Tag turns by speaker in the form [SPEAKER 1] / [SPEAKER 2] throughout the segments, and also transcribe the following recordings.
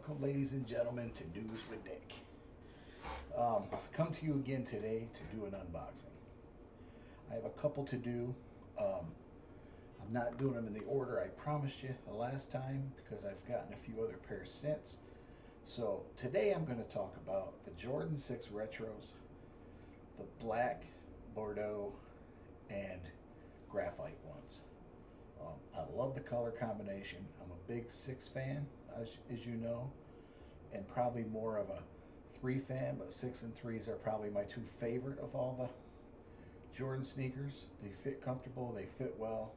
[SPEAKER 1] Welcome, ladies and gentlemen, to News with Nick. Come to you again today to do an unboxing. I have a couple to do. I'm not doing them in the order I promised you the last time because I've gotten a few other pairs since. So today I'm going to talk about the Jordan 6 Retros, the black, Bordeaux, and graphite ones. I love the color combination. I'm a big 6 fan, as you know, and probably more of a 3 fan, but 6 and 3s are probably my two favorite of all the Jordan sneakers. They fit comfortable, they fit well,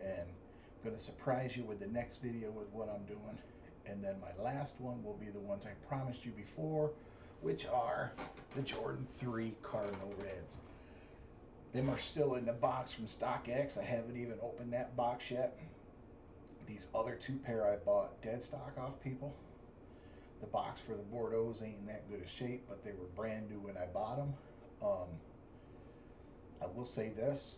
[SPEAKER 1] and I'm going to surprise you with the next video with what I'm doing. And then my last one will be the ones I promised you before, which are the Jordan 3 Cardinal Reds. Them are still in the box from StockX. I haven't even opened that box yet. These other two pair I bought dead stock off people. The box for the Bordeaux ain't in that good a shape, but they were brand new when I bought them. I will say this.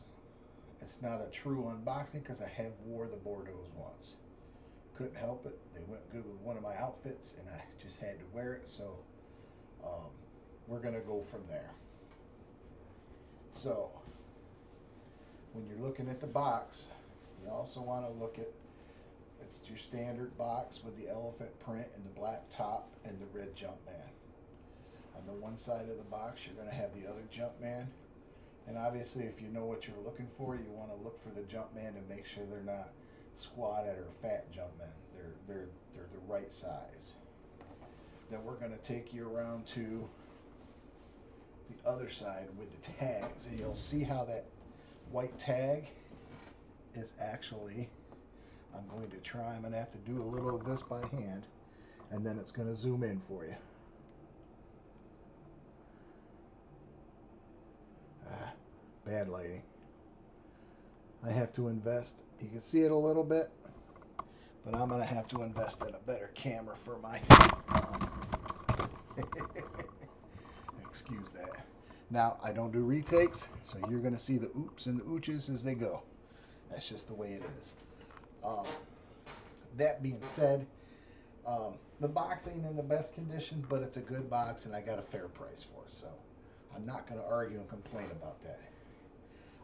[SPEAKER 1] It's not a true unboxing because I have wore the Bordeaux once. Couldn't help it. They went good with one of my outfits and I just had to wear it. So we're going to go from there. So when you're looking at the box, you also want to look at, it's your standard box with the elephant print and the black top and the red Jumpman. On the one side of the box, you're going to have the other Jumpman. And obviously, if you know what you're looking for, you want to look for the Jumpman to make sure they're not squatted or fat Jumpmen. They're the right size. Then we're going to take you around to the other side with the tags, and you'll see how that white tag is actually, I'm going to have to do a little of this by hand, and then it's going to zoom in for you. Bad lighting. I have to invest, you can see it a little bit, but I'm going to have to invest in a better camera for my excuse that. Now, I don't do retakes, so you're going to see the oops and the ooches as they go. That's just the way it is. That being said, the box ain't in the best condition, but it's a good box and I got a fair price for it, so I'm not going to argue and complain about that.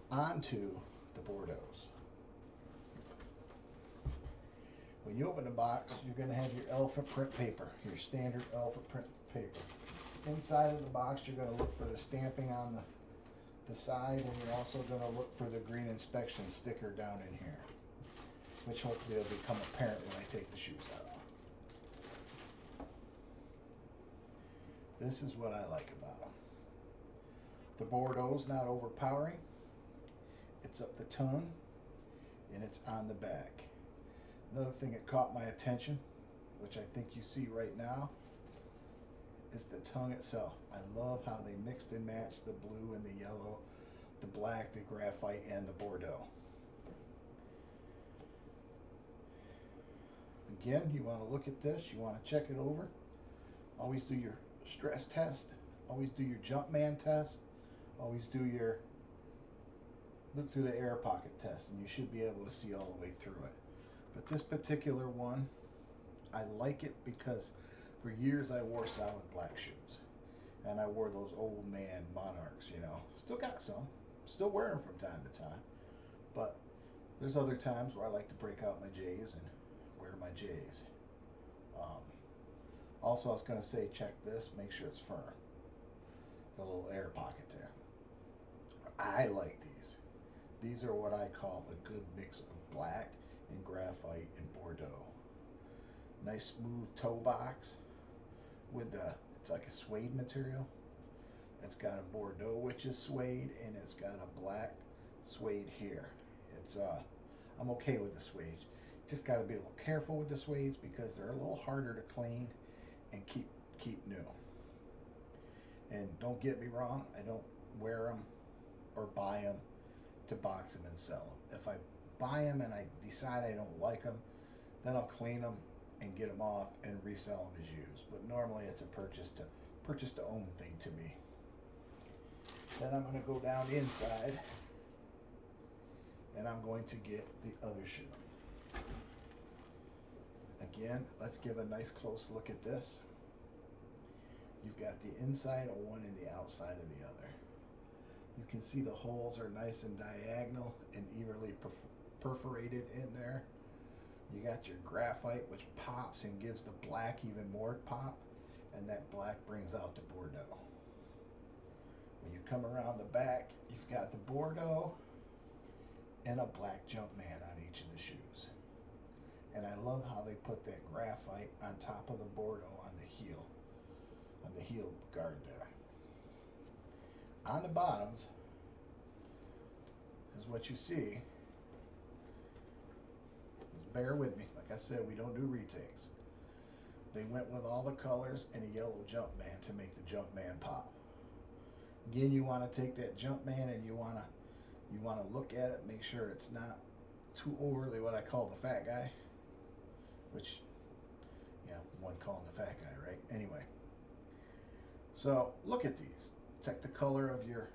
[SPEAKER 1] On to the Bordeaux. When you open the box, you're going to have your elephant print paper, your standard elephant print paper. Inside of the box, you're going to look for the stamping on the side, and you're also going to look for the green inspection sticker down in here, which hopefully will become apparent when I take the shoes out. This is what I like about them. The Bordeaux's not overpowering. It's up the tongue, and it's on the back. Another thing that caught my attention, which I think you see right now, is the tongue itself. I love how they mixed and matched the blue and the yellow, the black, the graphite, and the Bordeaux. Again, you want to look at this, you want to check it over. Always do your stress test. Always do your Jumpman test. Always do your look through the air pocket test, and you should be able to see all the way through it. But this particular one, I like it because for years I wore solid black shoes, and I wore those old man Monarchs, you know. Still got some, still wear them from time to time, but there's other times where I like to break out my J's and wear my J's. Also, I was going to say, check this, make sure it's firm. The little air pocket there. I like these. These are what I call a good mix of black and graphite and Bordeaux. Nice smooth toe box with it's like a suede material. It's got a Bordeaux, which is suede, and it's got a black suede here. It's I'm okay with the suede. Just got to be a little careful with the suedes because they're a little harder to clean and keep new. And don't get me wrong, I don't wear them or buy them to box them and sell them. If I buy them and I decide I don't like them, then I'll clean them and get them off and resell them as used. But normally it's a purchase to own thing to me. Then I'm going to go down inside and I'm going to get the other shoe. Again, let's give a nice close look at this. You've got the inside of one and the outside of the other. You can see the holes are nice and diagonal and evenly perforated in there. You got your graphite, which pops and gives the black even more pop, and that black brings out the Bordeaux. When you come around the back, you've got the Bordeaux and a black Jumpman on each of the shoes. And I love how they put that graphite on top of the Bordeaux on the heel guard there. On the bottoms is what you see. Just bear with me. Like I said, we don't do retakes. They went with all the colors and a yellow Jumpman to make the Jumpman pop. Again, you want to take that Jumpman and you want to look at it, make sure it's not too overly what I call the fat guy. Which, yeah, one calling the fat guy, right? Anyway. So look at these. Check the color of your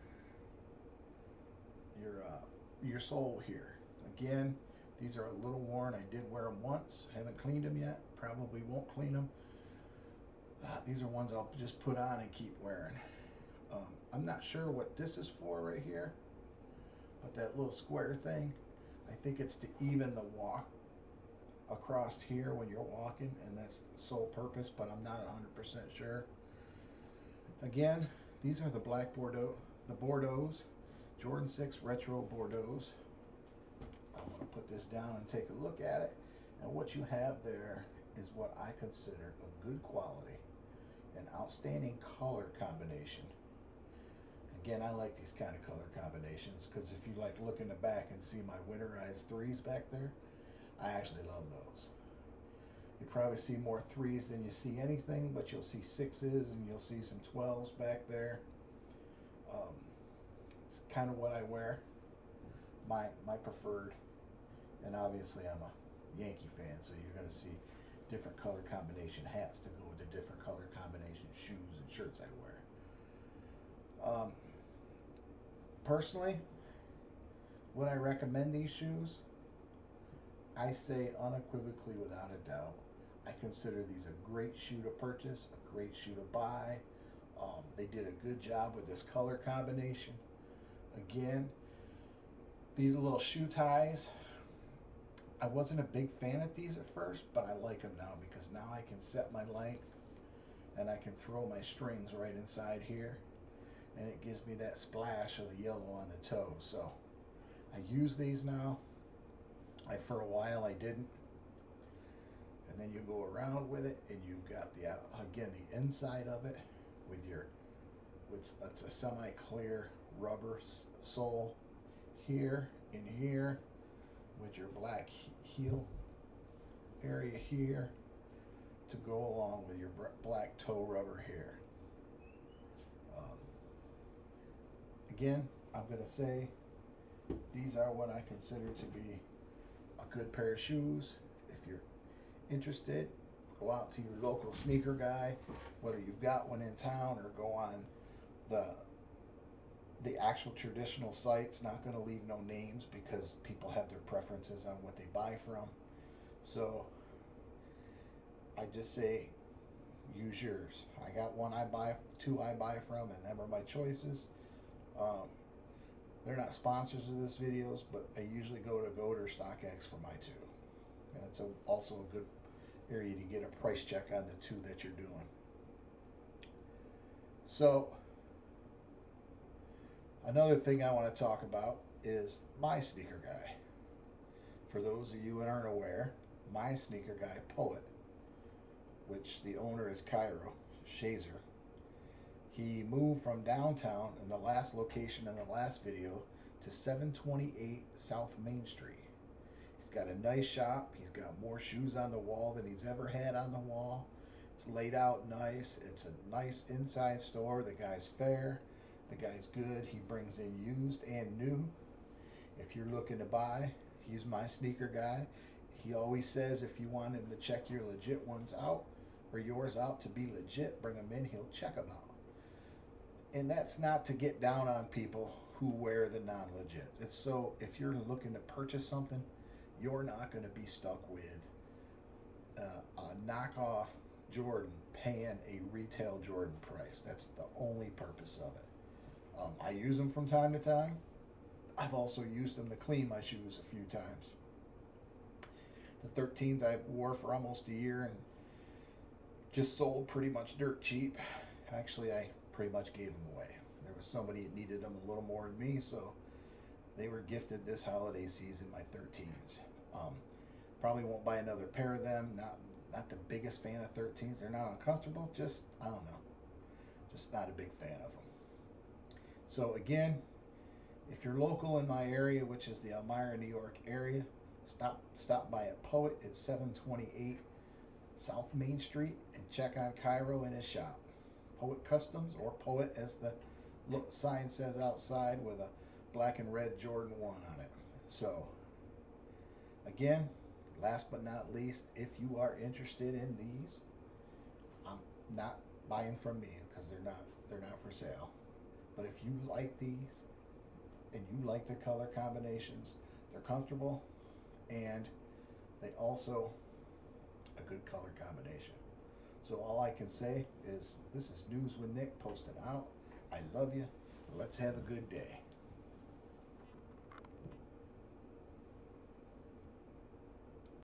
[SPEAKER 1] sole here. Again, these are a little worn. I did wear them once. Haven't cleaned them yet. Probably won't clean them. These are ones I'll just put on and keep wearing. I'm not sure what this is for right here, but that little square thing, I think it's to even the walk across here when you're walking, and that's the sole purpose, but I'm not 100% sure. Again, these are the black Bordeaux, the Bordeaux, Jordan 6 Retro Bordeaux. I'm going to put this down and take a look at it, and what you have there is what I consider a good quality, an outstanding color combination. Again, I like these kind of color combinations because if you like look in the back and see my winterized 3s back there, I actually love those. You probably see more 3s than you see anything, but you'll see 6s and you'll see some 12s back there. It's kind of what I wear, my preferred, and obviously I'm a Yankee fan, so you're going to see different color combination hats to go with the different color combination shoes and shirts I wear. Personally, would I recommend these shoes? I say unequivocally, without a doubt, I consider these a great shoe to purchase, a great shoe to buy. They did a good job with this color combination. Again, these little shoe ties, I wasn't a big fan of these at first, but I like them now because now I can set my length and I can throw my strings right inside here, and it gives me that splash of the yellow on the toe. So I use these now. For a while I didn't, and then you go around with it and you've got the again the inside of it with it's a semi-clear rubber sole here in here with your black heel area here to go along with your black toe rubber here. Again, I'm going to say these are what I consider to be a good pair of shoes. If you're interested, go out to your local sneaker guy, whether you've got one in town or go on the actual traditional sites. Not going to leave no names because people have their preferences on what they buy from. So I just say use yours. I got one I buy, 2 I buy from, and them are my choices. They're not sponsors of this videos, but I usually go to Goat or StockX for my 2. And it's also a good area to get a price check on the 2 that you're doing. So another thing I want to talk about is my sneaker guy. For those of you that aren't aware, my sneaker guy, Poet, which the owner is Cairo Shazer, he moved from downtown in the last location in the last video to 728 South Main Street. He's got a nice shop. He's got more shoes on the wall than he's ever had on the wall. It's laid out nice. It's a nice inside store. The guy's fair. The guy's good. He brings in used and new. If you're looking to buy, he's my sneaker guy. He always says if you want him to check your legit ones out or yours out to be legit, bring them in. He'll check them out. And that's not to get down on people who wear the non-legit. It's so if you're looking to purchase something, you're not going to be stuck with a knockoff Jordan paying a retail Jordan price. That's the only purpose of it. I use them from time to time. I've also used them to clean my shoes a few times. The 13s I wore for almost a year and just sold pretty much dirt cheap. Actually, I pretty much gave them away. There was somebody that needed them a little more than me, so they were gifted this holiday season, my 13s. Probably won't buy another pair of them. Not the biggest fan of 13s. They're not uncomfortable. Just, I don't know. Just not a big fan of them. So again, if you're local in my area, which is the Elmira, New York area, stop by at Poet at 728 South Main Street and check on Cairo in his shop. Poet Customs, or Poet as the sign says outside with a black and red Jordan 1 on it. So again, last but not least, if you are interested in these, I'm not buying from me because they're not for sale. But if you like these and you like the color combinations, they're comfortable and they also a good color combination. So all I can say is this is News with Nick posting out. I love you. Let's have a good day.